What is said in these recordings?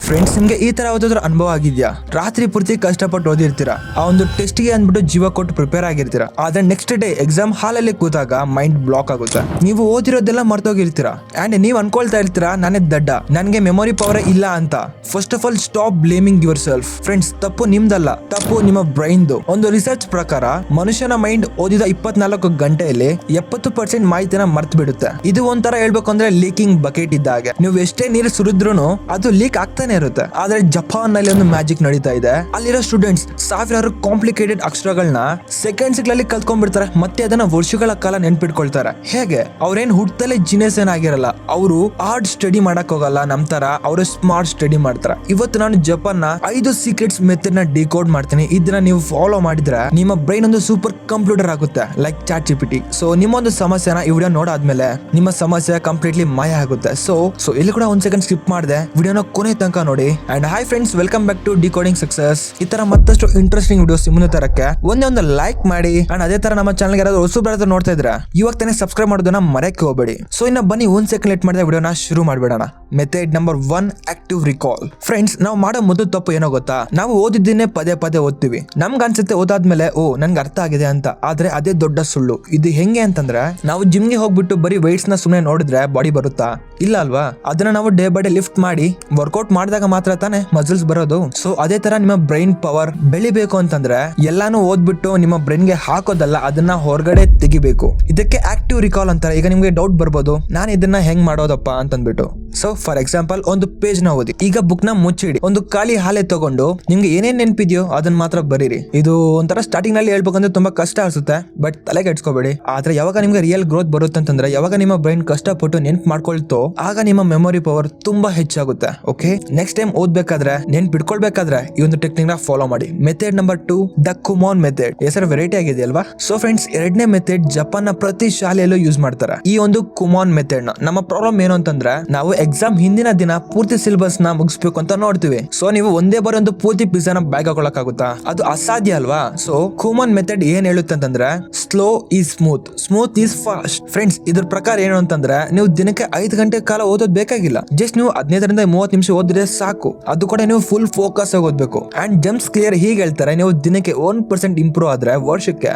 Friends, ನಿಮ್ಗೆ ಈ ತರ ಯಾವ್ದಾದ್ರು ಅನುಭವ ಆಗಿದ್ಯಾ? ರಾತ್ರಿ ಪೂರ್ತಿ ಕಷ್ಟಪಟ್ಟು ಓದಿರ್ತೀರಾ, ಆ ಒಂದು ಟೆಸ್ಟ್ ಗೆ ಅಂದ್ಬಿಟ್ಟು ಜೀವ ಕೊಟ್ಟು ಪ್ರಿಪೇರ್ ಆಗಿರ್ತೀರಾ. ಆದ್ರೆ ನೆಕ್ಸ್ಟ್ ಡೇ ಎಕ್ಸಾಮ್ ಹಾಲಲ್ಲಿ ಕೂತಾಗ ಮೈಂಡ್ ಬ್ಲಾಕ್ ಆಗುತ್ತೆ. ನೀವು ಓದಿರೋದೆಲ್ಲ ಮರ್ತೋಗಿರ್ತೀರಾ ಅಂಡ್ ನೀವ್ ಅನ್ಕೊಳ್ತಾ ಇರ್ತೀರಾ, ನಾನೇ ದಡ್ಡ, ನನ್ಗೆ ಮೆಮೊರಿ ಪವರ್ ಇಲ್ಲ ಅಂತ. First of all stop blaming your self. Friends, ತಪ್ಪು ನಿಮ್ದಲ್ಲ, ತಪ್ಪು ನಿಮ್ಮ ಬ್ರೈನ್ದು. ಒಂದು ರಿಸರ್ಚ್ ಪ್ರಕಾರ ಮನುಷ್ಯನ ಮೈಂಡ್ ಓದಿದ 24 ಗಂಟೆಯಲ್ಲಿ 70% ಮಾಹಿತಿನ ಮರ್ತು ಬಿಡುತ್ತೆ. ಇದು ಒಂಥರ ಹೇಳ್ಬೇಕು ಅಂದ್ರೆ ಲೀಕಿಂಗ್ ಬಕೆಟ್ ಇದ್ದಾಗೆ. ನೀವು ಎಷ್ಟೇ ನೀರು ಸುರಿದ್ರೂ ಅದು ಲೀಕ್ ಆಗ್ತಾನೆ ಇರುತ್ತೆ. ಆದ್ರೆ ಜಪಾನ್ ನಲ್ಲಿ ಒಂದು ಮ್ಯಾಜಿಕ್ ನಡೀತಾ ಇದೆ. ಅಲ್ಲಿರೋ ಸ್ಟೂಡೆಂಟ್ಸ್ ಸಾವಿರಾರು ಕಾಂಪ್ಲಿಕೇಟೆಡ್ ಅಕ್ಷರಗಳನ್ನ ಸೆಕೆಂಡ್ಸ್ ಗಳಲ್ಲಿ ಕಲ್ತ್ಕೊಂಡ್ಬಿಡ್ತಾರೆ, ಮತ್ತೆ ಅದನ್ನ ವರ್ಷಗಳ ಕಾಲ ನೆನ್ಪಿಟ್ಕೊಳ್ತಾರೆ. ಹೇಗೆ? ಅವ್ರೇನ್ ಹುಟ್ಟದಲ್ಲೇ ಜಿನಿಯಸ್ ಏನಾಗಿರಲ್ಲ, ಅವರು ಹಾರ್ಡ್ ಸ್ಟಡಿ ಮಾಡಕ್ ಹೋಗಲ್ಲ. ನಮ್ ತರ ಅವರು ಸ್ಮಾರ್ಟ್ ಸ್ಟಡಿ ಮಾಡ್ತಾರೆ. ಇವತ್ತು ನಾನು ಜಪಾನ್ ನ 5 ಸೀಕ್ರೆಟ್ಸ್ ಮೆಥಡ್ ನ ಡಿಕೋಡ್ ಮಾಡ್ತೀನಿ. ಇದನ್ನ ನೀವು ಫಾಲೋ ಮಾಡಿದ್ರೆ ನಿಮ್ಮ ಬ್ರೈನ್ ಒಂದು ಸೂಪರ್ ಕಂಪ್ಯೂಟರ್ ಆಗುತ್ತೆ, ಲೈಕ್ ಚಾಟ್ ಜಿಪಿಟಿ. ಸೊ ನಿಮ್ಮ ಒಂದು ಸಮಸ್ಯೆನ ಈ ವಿಡಿಯೋ ನೋಡಾದ್ಮೇಲೆ ನಿಮ್ಮ ಸಮಸ್ಯೆ ಕಂಪ್ಲೀಟ್ಲಿ ಮಾಯ ಆಗುತ್ತೆ. ಸೊ ಇಲ್ಲಿ ಕೂಡ ಒಂದ್ ಸೆಕೆಂಡ್ ಸ್ಕಿಪ್ ಮಾಡಿದೆ, ವಿಡಿಯೋನ ಕೊನೆ ತನಕ ನೋಡಿ. And hi friends, welcome back to decoding success. ಈ ತರ ಮತ್ತಷ್ಟು ಇಂಟ್ರೆಸ್ಟಿಂಗ್ ವಿಡಿಯೋಸ್ ಮುಂದೆ ತರಕ್ಕೆ ಒಂದು ಲೈಕ್ ಮಾಡಿ. ಅಂಡ್ ಅದೇ ತರ ನಮ್ಮ ಚಾನಲ್ ಯಾರಾದ್ರೂ ಹೊಸಬ್ರಾದ್ರೂ ನೋಡ್ತಾ ಇದ್ರೆ ಇವಾಗ ತಾನೇ ಸಬ್ಸ್ಕ್ರೈಬ್ ಮಾಡೋದನ್ನ ಮರೆಯಕ್ಕೆ ಹೋಗಬೇಡಿ. ಸೊ ಇನ್ನ ಬನ್ನಿ ಒಂದ್ ಸೆಕೆಂಡ್ ಲೇಟ್ ಮಾಡಿದ ವಿಡಿಯೋನ ಶುರು ಮಾಡ್ಬೇಡೋಣ. Method number 1, active recall. Friends, ನಾವು ಮಾಡೋ ಮೊದಲು ತಪ್ಪು ಏನೋ ಗೊತ್ತಾ? ನಾವು ಓದಿದ್ದನ್ನೇ ಪದೇ ಪದೇ ಓದ್ತೀವಿ. ನಮ್ಗೆ ಅನ್ಸುತ್ತೆ ಓದಾದ್ಮೇಲೆ ನನ್ಗೆ ಅರ್ಥ ಆಗಿದೆ ಅಂತ. ಆದ್ರೆ ಅದೇ ದೊಡ್ಡ ಸುಳ್ಳು. ಇದು ಹೆಂಗೆ ಅಂತಂದ್ರೆ, ನಾವು ಜಿಮ್ಗೆ ಹೋಗ್ಬಿಟ್ಟು ಬರೀ weights ನ ಸುಮ್ಮನೆ ನೋಡಿದ್ರೆ ಬಾಡಿ ಬರುತ್ತಾ? ಇಲ್ಲ ಅಲ್ವಾ? ಅದನ್ನ ನಾವು ಡೇ ಬೈ ಡೇ ಲಿಫ್ಟ್ ಮಾಡಿ ವರ್ಕೌಟ್ ಮಾಡಿದಾಗ ಮಾತ್ರ ತಾನೇ ಮಸಲ್ಸ್ ಬರೋದು. ಸೊ ಅದೇ ತರ ನಿಮ್ಮ ಬ್ರೈನ್ ಪವರ್ ಬೆಳಿಬೇಕು ಅಂತಂದ್ರೆ ಎಲ್ಲಾನು ಓದ್ಬಿಟ್ಟು ನಿಮ್ಮ ಬ್ರೈನ್ ಗೆ ಹಾಕೋದಲ್ಲ, ಅದನ್ನ ಹೊರಗಡೆ ತೆಗಿಬೇಕು. ಇದಕ್ಕೆ ಆಕ್ಟಿವ್ ರಿಕಾಲ್ ಅಂತಾರೆ. ಈಗ ನಿಮ್ಗೆ ಡೌಟ್ ಬರ್ಬೋದು, ನಾನು ಇದನ್ನ ಹೆಂಗ್ ಮಾಡೋದಪ್ಪ ಅಂತಂದ್ಬಿಟ್ಟು. ಸೊ ಫಾರ್ ಎಕ್ಸಾಂಪಲ್, ಒಂದು ಪೇಜ್ ನ ಓದಿ. ಈಗ ಬುಕ್ ನ ಮುಚ್ಚಿಡಿ, ಒಂದು ಖಾಲಿ ಹಾಲೆ ತಗೊಂಡು ನಿಮ್ಗೆ ಏನೇನ್ ನೆನಪಿದ್ಯೋ ಅದನ್ನ ಮಾತ್ರ ಬರೀರಿ. ಇದು ಒಂಥರ ಸ್ಟಾರ್ಟಿಂಗ್ ನಲ್ಲಿ ಹೇಳ್ಬೇಕಂದ್ರೆ ತುಂಬಾ ಕಷ್ಟ ಅನ್ಸುತ್ತೆ, ಬಟ್ ತಲೆ ಕೆಡ್ಸ್ಕೋಬೇಡಿ. ಆದ್ರೆ ಯಾವಾಗ ನಿಮ್ಗೆ ರಿಯಲ್ ಗ್ರೋತ್ ಬರುತ್ತೆ ಅಂತಂದ್ರೆ, ಯಾವಾಗ ನಿಮ್ಮ ಬ್ರೈನ್ ಕಷ್ಟಪಟ್ಟು ನೆನ್ಪು ಮಾಡ್ಕೊಳ್ತೋ ಆಗ ನಿಮ್ಮ ಮೆಮೊರಿ ಪವರ್ ತುಂಬಾ ಹೆಚ್ಚಾಗುತ್ತೆ. ಓಕೆ, ನೆಕ್ಸ್ಟ್ ಟೈಮ್ ಓದ್ಬೇಕಾದ್ರೆ ನೆನ್ಪಿಟ್ಕೊಳ್ಬೇಕಾದ್ರೆ ಈ ಒಂದು ಟೆಕ್ನಿಕ್ ನ ಫಾಲೋ ಮಾಡಿ. Method number 2, the Kumon method. ಹೆಸರು ವೆರೈಟಿ ಆಗಿದೆ ಅಲ್ವಾ? ಸೊ ಫ್ರೆಂಡ್ಸ್, ಎರಡನೇ ಮೆಥಡ್ ಜಪಾನ್ ನ ಪ್ರತಿ ಶಾಲೆಯಲ್ಲೂ ಯೂಸ್ ಮಾಡ್ತಾರೆ. ಈ ಒಂದು ಕುಮೋನ್ ಮೆಥಡ್ ನ ನಮ್ಮ ಪ್ರಾಬ್ಲಮ್ ಏನು ಅಂತಂದ್ರೆ, ನಾವು ಎಕ್ಸಾಮ್ ಹಿಂದಿನ ದಿನ ಪೂರ್ತಿ ಸಿಲೆಬಸ್ ನ ಮುಗಿಸ್ಬೇಕು ಅಂತ ನೋಡ್ತೀವಿ. ಸೊ ನೀವು ಒಂದೇ ಬಾರಿ ಒಂದು ಪೂರ್ತಿ ಪಿಜ್ಜಾನ ಬ್ಯಾಗ್ ಹಾಕೊಳಕ್ಕಾಗುತ್ತಾ? ಅದು ಅಸಾಧ್ಯ ಅಲ್ವಾ? ಸೊ ಕುಮೋನ್ ಮೆಥಡ್ ಏನ್ ಹೇಳುತ್ತೆ ಅಂತಂದ್ರೆ, slow is smooth, smooth is fast. Friends, ಇದ್ರ ಪ್ರಕಾರ ಏನು ಅಂತಂದ್ರೆ, ನೀವು ದಿನಕ್ಕೆ 5 ಗಂಟೆ ಕಾಲ ಓದೋದ್ ಬೇಕಾಗಿಲ್ಲ. ಜಸ್ಟ್ ನೀವು 15ರಿಂದ 30 ನಿಮಿಷ ಓದಿದ್ರೆ ಸಾಕು. ಅದು ಕೂಡ ನೀವು ಫುಲ್ ಫೋಕಸ್ ಆಗಿ ಓದ್ಬೇಕು. ಅಂಡ್ ಜಂಪ್ಸ್ ಕ್ಲಿಯರ್ ಹೀಗೆ ಹೇಳ್ತಾರೆ, ನೀವು ದಿನಕ್ಕೆ 1% ಇಂಪ್ರೂವ್ ಆದ್ರೆ ವರ್ಷಕ್ಕೆ,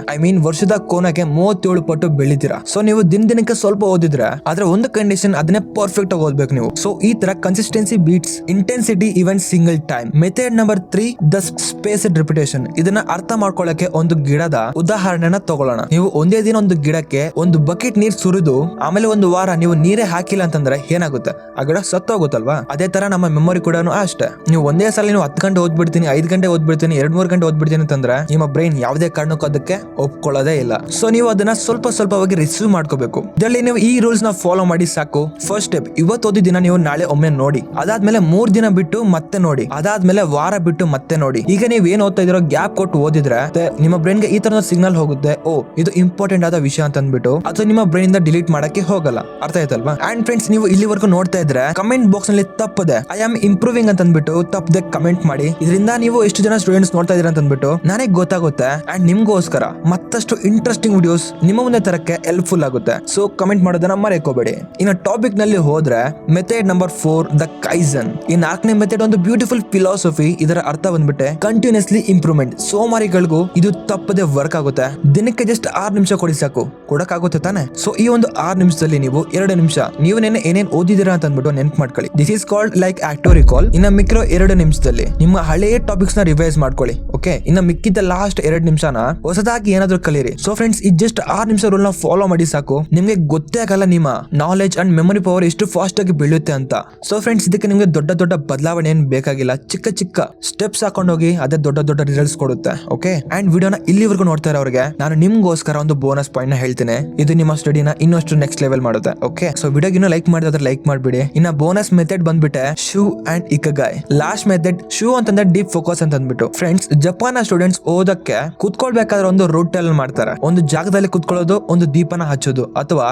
ವರ್ಷದ ಕೋನಕ್ಕೆ 37 ಪಟ್ಟು ಬೆಳಿತೀರಾ. ಸೊ ನೀವು ದಿನಕ್ಕೆ ಸ್ವಲ್ಪ ಓದಿದ್ರೆ, ಆದ್ರೆ ಒಂದು ಕಂಡೀಷನ್, ಅದನ್ನೇ ಪರ್ಫೆಕ್ಟ್ ಆಗಿ ಓದ್ಬೇಕು ನೀವು. ಸೊ ಈ ತರ consistency beats intensity even single time. Method number 3, the spaced repetition. ಇದನ್ನ ಅರ್ಥ ಮಾಡ್ಕೊಳ್ಳಕ್ಕೆ ಒಂದು ಗಿಡದ ಉದಾಹರಣೆನ ತಗೊಳ್ಳೋಣ. ನೀವು ಒಂದೇ ದಿನ ಒಂದು ಗಿಡಕ್ಕೆ ಒಂದು ಬಕೆಟ್ ನೀರ್ ಸುರಿದು ಆಮೇಲೆ ಒಂದು ವಾರ ನೀವು ನೀರೇ ಹಾಕಿಲ್ಲ ಅಂತಂದ್ರೆ ಏನಾಗುತ್ತೆ? ಆ ಗಿಡ ಸತ್ತೋಗುತ್ತಲ್ವಾ? ಅದೇ ತರ ನಮ್ಮ ಮೆಮೊರಿ ಕೂಡ ಅಷ್ಟೇ. ನೀವು ಒಂದೇ ಸಲ ನೀವು 10 ಗಂಟೆ ಓದ್ಬಿಡ್ತೀನಿ, 5 ಗಂಟೆ ಓದ್ಬಿಡ್ತೀನಿ, 2-3 ಗಂಟೆ ಓದ್ಬಿಡ್ತೀನಿ ಅಂತಂದ್ರೆ ನಿಮ್ಮ ಬ್ರೈನ್ ಯಾವುದೇ ಕಾರಣಕ್ಕೂ ಅದಕ್ಕೆ ಒಪ್ಕೊಳ್ಳೋದೇ ಇಲ್ಲ. ಸೊ ನೀವು ಅದನ್ನ ಸ್ವಲ್ಪವಾಗಿ ರಿಸೀವ್ ಮಾಡ್ಕೋಬೇಕು. ಇದರಲ್ಲಿ ನೀವು ಈ ರೂಲ್ಸ್ ನ ಫಾಲೋ ಮಾಡಿ ಸಾಕು. ಫಸ್ಟ್ ಸ್ಟೆಪ್, ಇವತ್ತು ಓದಿದಿನ ನೀವು ನಾಳೆ ಒಮ್ಮೆ ನೋಡಿ, ಅದಾದ್ಮೇಲೆ 3 ದಿನ ಬಿಟ್ಟು ಮತ್ತೆ ನೋಡಿ, ಅದಾದ್ಮೇಲೆ ವಾರ ಬಿಟ್ಟು ಮತ್ತೆ ನೋಡಿ. ಈಗ ನೀವು ಏನ್ ಓದ್ತಾ ಇದೀರೋ ಗ್ಯಾಪ್ ಕೊಟ್ಟು ಓದಿದ್ರೆ ನಿಮ್ಮ ಬ್ರೈನ್ ಗೆ ಈ ತರ ಸಿಗ್ನಲ್ ಹೋಗುತ್ತೆ, ಇದು ಇಂಪಾರ್ಟೆಂಟ್ ಆದ ವಿಷಯ ಅಂತ ಅಂದ್ಬಿಟ್ಟು ಅದು ನಿಮ್ಮ ಬ್ರೈನ್ ಇಂದ ಡಿಲೀಟ್ ಮಾಡಕ್ಕೆ ಹೋಗಲ್ಲ. ಅರ್ಥ ಆಯ್ತಲ್ವಾ? ಅಂಡ್ ಫ್ರೆಂಡ್ಸ್, ನೀವು ಇಲ್ಲಿವರೆಗೂ ನೋಡ್ತಾ ಇದ್ರೆ ಕಮೆಂಟ್ ಬಾಕ್ಸ್ ನಲ್ಲಿ ತಪ್ಪದೆ ಐ ಆಮ್ ಇಂಪ್ರೂವಿಂಗ್ ಅಂತ ಅಂದ್ಬಿಟ್ಟು ತಪ್ಪದೆ ಕಮೆಂಟ್ ಮಾಡಿ. ಇದರಿಂದ ನೀವು ಎಷ್ಟು ಜನ ಸ್ಟೂಡೆಂಟ್ಸ್ ನೋಡ್ತಾ ಇದೀರ ಅಂತ ಅಂದ್ಬಿಟ್ಟು ನನಗೆ ಗೊತ್ತಾಗುತ್ತೆ. ಅಂಡ್ ನಿಮ್ಗೋಸ್ಕರ ಮತ್ತಷ್ಟು ಇಂಟ್ರೆಸ್ಟಿಂಗ್ ವಿಡಿಯೋಸ್ ನಿಮ್ಮ ಮುಂದೆ ತರಕ್ಕೆ ಹೆಲ್ಪ್ಫುಲ್ ಆಗುತ್ತೆ. ಸೊ ಕಮೆಂಟ್ ಮಾಡೋದನ್ನ ಮರೆಯಕೋಬೇಡಿ. ಇನ್ನು ಟಾಪಿಕ್ ನಲ್ಲಿ ಹೋದ್ರೆ, ಮೆಥಡ್ ನಂಬರ್ 4, ದ ಕೈಸನ್. ಈ 4ನೇ ಮೆಥಡ್ ಒಂದು ಬ್ಯೂಟಿಫುಲ್ ಫಿಲಾಸಫಿ. ಇದರ ಅರ್ಥ ಬಂದ್ಬಿಟ್ಟೆ ಕಂಟಿನ್ಯೂಸ್ಲಿ ಇಂಪ್ರೂವ್ಮೆಂಟ್. ಸೋಮಾರಿಗಳಿಗೂ ಇದು ತಪ್ಪದೆ ವರ್ಕ್ ಆಗುತ್ತೆ. ದಿನಕ್ಕೆ ಜಸ್ಟ್ 6 ನಿಮಿಷ ಕೊಡಿ ಸಾಕು, ಕೊಡಕ್ಕಾಗುತ್ತೆ ತಾನೆ? ಸೊ ಈ ಒಂದು 6 ನಿಮಿಷದಲ್ಲಿ ನೀವು 2 ನಿಮಿಷ ನೀವು ಏನೇನ್ ಓದಿದಿರಾ ಅಂತ ಅಂದ್ಬಿಟ್ಟು ನೆನ್ಪು ಮಾಡ್ಕೊಳ್ಳಿ. This is called like active recall. ಇನ್ನ ಮಿಕ್ಕಿರೋ 2 ನಿಮಿಷದಲ್ಲಿ ನಿಮ್ಮ ಹಳೆಯ ಟಾಪಿಕ್ಸ್ ನ ರಿವೈಸ್ ಮಾಡ್ಕೊಳ್ಳಿ. ಓಕೆ, ಇನ್ನ ಮಿಕ್ಕಿದ ಲಾಸ್ಟ್ 2 ನಿಮಿಷನ ಹೊಸದಾಗಿ ಏನಾದ್ರೂ ಕಲೀರಿ. ಸೊ ಫ್ರೆಂಡ್ಸ್, ಈ ಜಸ್ಟ್ 6 ನಿಮಿಷ ರೂಲ್ ನ ಫಾಲೋ ಮಾಡಿ ಸಾಕು. ನಿಮ್ಗೆ ಗೊತ್ತೇ ಆಗಲ್ಲ ನಿಮ್ಮ ನಾಲೆಜ್ ಅಂಡ್ ಮೆಮೊರಿ ಪವರ್ ಎಷ್ಟು ಫಾಸ್ಟ್ ಆಗಿ ಬೆಳೆಯುತ್ತೆ ಅಂತ. ಸೊ ಫ್ರೆಂಡ್ಸ್, ಇದಕ್ಕೆ ನಿಮ್ಗೆ ದೊಡ್ಡ ಬದಲಾವಣೆ ಏನ್ ಬೇಕಾಗಿಲ್ಲ. ಚಿಕ್ಕ ಸ್ಟೆಪ್ಸ್ ಹಾಕೊಂಡೋಗಿ ಅದೇ ದೊಡ್ಡ ರಿಸಲ್ಟ್ಸ್ ಕೊಡುತ್ತೆ. ಓಕೆ, ಅಂಡ್ ವಿಡಿಯೋನ ಇಲ್ಲಿವರೆಗೂ ನೋಡ್ತಾ ಇರೋರಿಗೆ ನಾನು ನಿಮ್ಗೋಸ್ಕರ ಒಂದು ಬೋನಸ್ ಪಾಯಿಂಟ್ ನ ಹೇಳ್ತೇನೆ. ಇದು ನಿಮ್ಮ ಸ್ಟಡಿನ ಇನ್ನಷ್ಟು ನೆಕ್ಸ್ಟ್ ಲೆವೆಲ್ ಮಾಡುತ್ತೆ. ಓಕೆ, ಸೊ ವಿಡಿಯೋಗೆ ಇನ್ನೂ ಲೈಕ್ ಮಾಡಿದ್ರೆ ಲೈಕ್ ಮಾಡ್ಬಿಡಿ. ಇನ್ನ ಬೋನಸ್ ಮೆಥಡ್ ಬಂದ್ಬಿಟ್ಟೆ shu and ikigai. Last method shu ಅಂತಂದ್ರೆ ಡೀಪ್ ಫೋಕಸ್ ಅಂತ ಅಂದ್ಬಿಟ್ಟು. ಫ್ರೆಂಡ್ಸ್, ಜಪಾನ್ ಸ್ಟೂಡೆಂಟ್ಸ್ ಓದಕ್ಕೆ ಕುತ್ಕೊಳ್ಬೇಕಾದ್ರೆ ಒಂದು ರೂಟಲ್ ಮಾಡ್ತಾರೆ. ಒಂದು ಜಾಗದಲ್ಲಿ ಕುತ್ಕೊಳ್ಳೋದು, ಒಂದು ದೀಪನ ಹಚ್ಚೋದು, ಅಥವಾ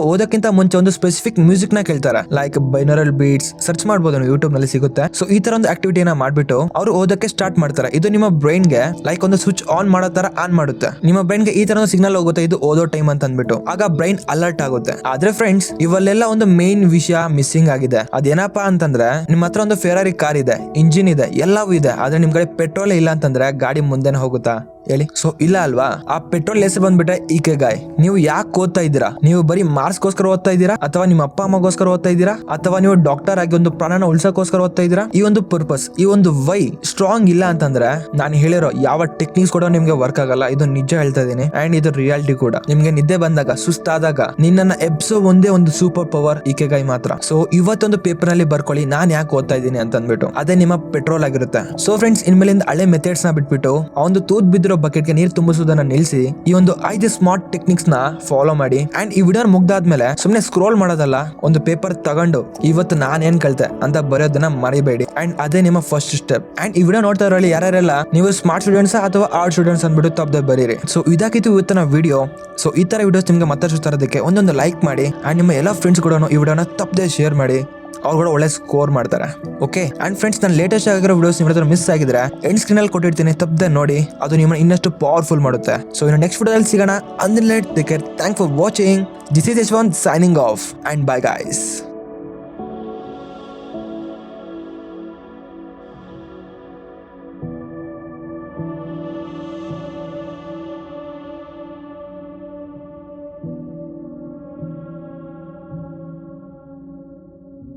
ಓದಕ್ಕಿಂತ ಮುಂಚೆ ಒಂದು ಸ್ಪೆಸಿಫಿಕ್ ಮ್ಯೂಸಿಕ್ ನ ಕೇಳ್ತಾರೆ. ಲೈಕ್ ಬೈನರಲ್ ಬೀಟ್ಸ್ ಸರ್ಚ್ ಮಾಡಬಹುದು, ಯೂಟ್ಯೂಬ್ ನಲ್ಲಿ ಸಿಗುತ್ತೆ. ಸೊ ಈ ತರ ಒಂದು ಆಕ್ಟಿವಿಟಿನ ಮಾಡ್ಬಿಟ್ಟು ಅವರು ಓದಕ್ಕೆ ಸ್ಟಾರ್ಟ್ ಮಾಡ್ತಾರೆ. ಇದು ನಿಮ್ಮ ಬ್ರೈನ್ ಗೆ ಲೈಕ್ ಒಂದು ಸ್ವಿಚ್ ಆನ್ ಮಾಡೋ ತರ ಆನ್ ಮಾಡುತ್ತೆ. ನಿಮ್ಮ ಬ್ರೈನ್ ಗೆ ಈ ತರ ಒಂದು ಸಿಗ್ನಲ್ ಹೋಗುತ್ತೆ, ಇದು ಓದೋ ಟೈಮ್ ಅಂತ ಅಂದ್ಬಿಟ್ಟು. ಆಗ ಬ್ರೈನ್ ಅಲರ್ಟ್ ಆಗುತ್ತೆ. ಆದ್ರೆ ಫ್ರೆಂಡ್ಸ್, ಇವಲ್ಲೆಲ್ಲ ಒಂದು ಮೇನ್ ವಿಷಯ ಮಿಸ್ಸಿಂಗ್ ಆಗಿದೆ. ಅದೇನಪ್ಪಾ ಅಂತಂದ್ರೆ, ನಿಮ್ಮ ಹತ್ರ ಒಂದು ಫೆರಾರಿ ಕಾರ್ ಇದೆ, ಇಂಜಿನ್ ಇದೆ, ಎಲ್ಲವೂ ಇದೆ. ಆದ್ರೆ ನಿಮ್ ಕಡೆ ಪೆಟ್ರೋಲ್ ಇಲ್ಲ ಅಂತಂದ್ರೆ ಗಾಡಿ ಮುಂದೆನೆ ಹೋಗುತ್ತಾ ಹೇಳಿ? ಸೊ ಇಲ್ಲ ಅಲ್ವಾ? ಆ ಪೆಟ್ರೋಲ್ ಹೆಸರು ಬಂದ್ಬಿಟ್ಟೆ ಇಕಿಗಾಯ್. ನೀವು ಯಾಕೆ ಓದ್ತಾ ಇದ್ದೀರಾ? ನೀವು ಬರೀ ಮಾರ್ಕ್ಸ್ಗೋಸ್ಕರ ಓದ್ತಾ ಇದ್ದೀರಾ, ಅಥವಾ ನಿಮ್ಮ ಅಪ್ಪ ಅಮ್ಮಗೋಸ್ಕರ ಓದ್ತಾ ಇದ್ದೀರಾ, ಅಥವಾ ನೀವು ಡಾಕ್ಟರ್ ಆಗಿ ಒಂದು ಪ್ರಾಣನ ಉಳ್ಸೋಕೋಸ್ಕರ ಓದ್ತಾ ಇದ್ದೀರಾ? ಈ ಒಂದು ಪರ್ಪಸ್, ಈ ಒಂದು ವೈ ಸ್ಟ್ರಾಂಗ್ ಇಲ್ಲ ಅಂತಂದ್ರೆ ನಾನು ಹೇಳಿರೋ ಯಾವ ಟೆಕ್ನಿಕ್ಸ್ ಕೂಡ ನಿಮ್ಗೆ ವರ್ಕ್ ಆಗಲ್ಲ. ಇದು ನಿಜ ಹೇಳ್ತಾ ಇದೀನಿ, ಅಂಡ್ ಇದು ರಿಯಾಲಿಟಿ ಕೂಡ. ನಿಮ್ಗೆ ನಿದ್ದೆ ಬಂದಾಗ, ಸುಸ್ತಾದಾಗ ನಿನ್ನನ್ನ ಎಬ್ಸೋ ಒಂದೇ ಒಂದು ಸೂಪರ್ ಪವರ್ ಇಕಿಗಾಯ್ ಮಾತ್ರ. ಸೊ ಇವತ್ತೊಂದು ಪೇಪರ್ ನಲ್ಲಿ ಬರ್ಕೊಳ್ಳಿ, ನಾನ್ ಯಾಕೆ ಓದ್ತಾ ಇದ್ದೀನಿ ಅಂತ ಅಂದ್ಬಿಟ್ಟು. ಅದೇ ನಿಮ್ಮ ಪೆಟ್ರೋಲ್ ಆಗಿರುತ್ತೆ. ಸೊ ಫ್ರೆಂಡ್ಸ್, ಇನ್ಮೇಲಿಂದ ಹಳೆ ಮೆಥಡ್ಸ್ ನ ಬಿಟ್ಬಿಟ್ಟು ಆ ಒಂದು ತೂತ್ ಬಿದ್ದಿರೋ ಬಕೆಟ್ಗೆ ನೀರು ತುಂಬಿಸೋದನ್ನ ನಿಲ್ಲಿಸಿ ಈ ಒಂದು 5 ಸ್ಮಾರ್ಟ್ ಟೆಕ್ನಿಕ್ಸ್ ನ ಫಾಲೋ ಮಾಡಿ. ಅಂಡ್ ಈ ವಿಡಿಯೋ ಮುಗ್ದಾದ್ಮೇಲೆ ಸುಮ್ನೆ ಸ್ಕ್ರೋಲ್ ಮಾಡೋದಲ್ಲ, ಒಂದು ಪೇಪರ್ ತಗೊಂಡು ಇವತ್ತು ನಾನು ಏನ್ ಕಲಿತೆ ಅಂತ ಬರೆಯೋದನ್ನ ಮರಿಬೇಡಿ. ಅಂಡ್ ಅದೇ ನಿಮ್ಮ ಫಸ್ಟ್ ಸ್ಟೆಪ್. ಅಂಡ್ ಈ ವಿಡಿಯೋ ನೋಡ್ತಾ ಇರೋಲ್ಲಿ ಯಾರ್ಯಾರೆಲ್ಲ ನೀವು ಸ್ಮಾರ್ಟ್ ಸ್ಟೂಡೆಂಟ್ಸ್ ಅಥವಾ ಆರ್ಟ್ ಸ್ಟೂಡೆಂಟ್ಸ್ ಅಂದ್ಬಿಟ್ಟು ತಪ್ಪದೆ ಬರೀರಿ. ಸೊ ಇದಾಗಿತ್ತು ಇವತ್ತಿನ ವಿಡಿಯೋ. ಸೊ ಈ ತರ ವಿಡಿಯೋಸ್ ನಿಮ್ಗೆ ಮತ್ತಷ್ಟು ತರೋದಕ್ಕೆ ಒಂದೊಂದು ಲೈಕ್ ಮಾಡಿ. ಅಂಡ್ ನಿಮ್ಮ ಎಲ್ಲ ಫ್ರೆಂಡ್ಸ್ ಕೂಡ ಈ ವಿಡಿಯೋನ ತಪ್ಪದೆ ಶೇರ್ ಮಾಡಿ. ಅವ್ರು ಕೂಡ ಒಳ್ಳೆ ಸ್ಕೋರ್ ಮಾಡ್ತಾರೆ. ಓಕೆ. ಅಂಡ್ ಫ್ರೆಂಡ್ಸ್, ನಾನು ಲೇಟೆಸ್ಟ್ ಆಗಿರೋ ವಿಡಿಯೋಸ್ ನಿಮ್ಮ ಹತ್ರ ಮಿಸ್ ಆಗಿದ್ರೆ ಎಂಡ್ ಸ್ಕ್ರೀನ್ ಅಲ್ಲಿ ಕೊಟ್ಟಿರ್ತೀನಿ, ತಪ್ಪದೆ ನೋಡಿ. ಅದು ನಿಮ್ಮನ್ನ ಇನ್ನಷ್ಟು ಪವರ್ಫುಲ್ ಮಾಡುತ್ತೆ. ಸೊ ಇನ್ನು ನೆಕ್ಸ್ಟ್ ವಿಡಿಯೋದಲ್ಲಿ ಸಿಗೋಣ. ಅಂದಿನ take care. Thank for watching. This is Yashwant signing off, and bye guys.